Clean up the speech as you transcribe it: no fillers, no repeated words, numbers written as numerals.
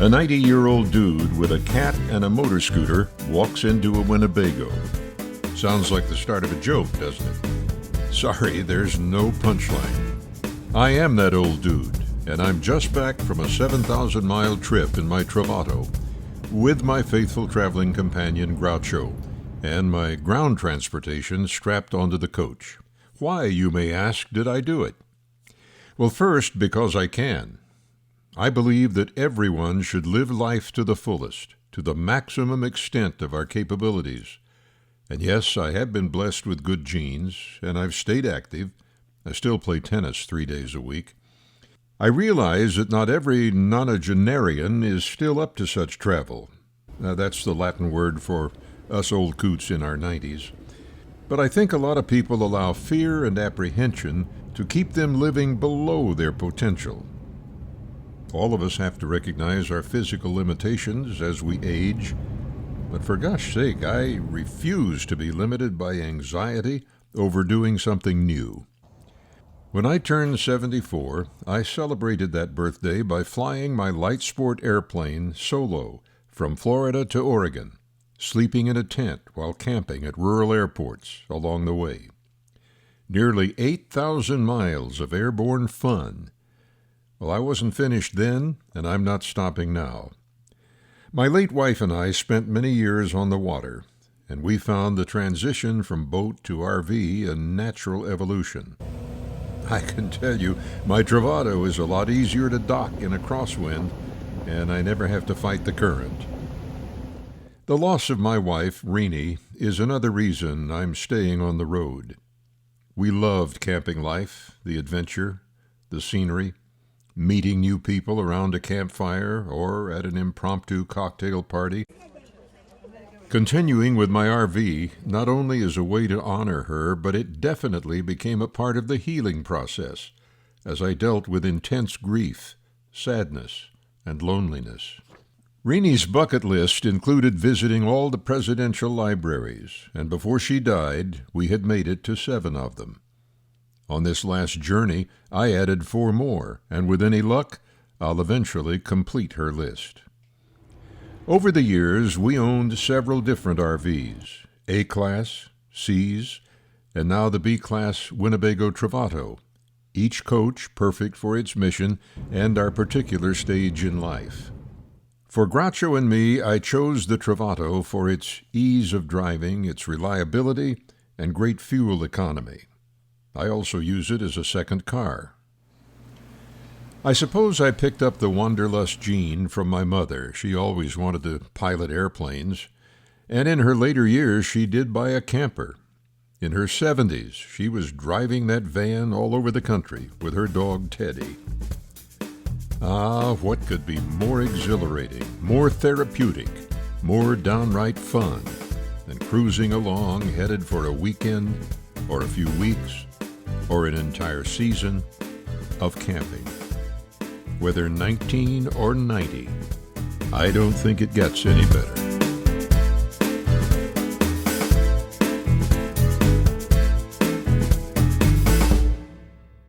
A 90-year-old dude with a cat and a motor scooter walks into a Winnebago. Sounds like the start of a joke, doesn't it? Sorry, there's no punchline. I am that old dude, and I'm just back from a 7,000-mile trip in my Travato with my faithful traveling companion Groucho and my ground transportation strapped onto the coach. Why, you may ask, did I do it? Well, first, because I can. I believe that everyone should live life to the fullest, to the maximum extent of our capabilities. And yes, I have been blessed with good genes, and I've stayed active. I still play tennis 3 days a week. I realize that not every nonagenarian is still up to such travel. That's the Latin word for us old coots in our 90s. But I think a lot of people allow fear and apprehension to keep them living below their potential. All of us have to recognize our physical limitations as we age, but for gosh sake, I refuse to be limited by anxiety over doing something new. When I turned 74, I celebrated that birthday by flying my light sport airplane solo from Florida to Oregon, sleeping in a tent while camping at rural airports along the way. Nearly 8,000 miles of airborne fun. Well, I wasn't finished then, and I'm not stopping now. My late wife and I spent many years on the water, and we found the transition from boat to RV a natural evolution. I can tell you, my Travato is a lot easier to dock in a crosswind, and I never have to fight the current. The loss of my wife, Renee, is another reason I'm staying on the road. We loved camping life, the adventure, the scenery, meeting new people around a campfire or at an impromptu cocktail party. Continuing with my RV not only is a way to honor her, but it definitely became a part of the healing process as I dealt with intense grief, sadness, and loneliness. Renee's bucket list included visiting all the presidential libraries, and before she died, we had made it to 7 of them. On this last journey, I added 4 more, and with any luck, I'll eventually complete her list. Over the years, we owned several different RVs, A-Class, C's, and now the B-Class Winnebago Travato, each coach perfect for its mission and our particular stage in life. For Groucho and me, I chose the Travato for its ease of driving, its reliability, and great fuel economy. I also use it as a second car. I suppose I picked up the wanderlust gene from my mother. She always wanted to pilot airplanes, and in her later years she did buy a camper. In her 70s, she was driving that van all over the country with her dog Teddy. Ah, what could be more exhilarating, more therapeutic, more downright fun than cruising along headed for a weekend or a few weeks or an entire season of camping? Whether 19 or 90, I don't think it gets any better.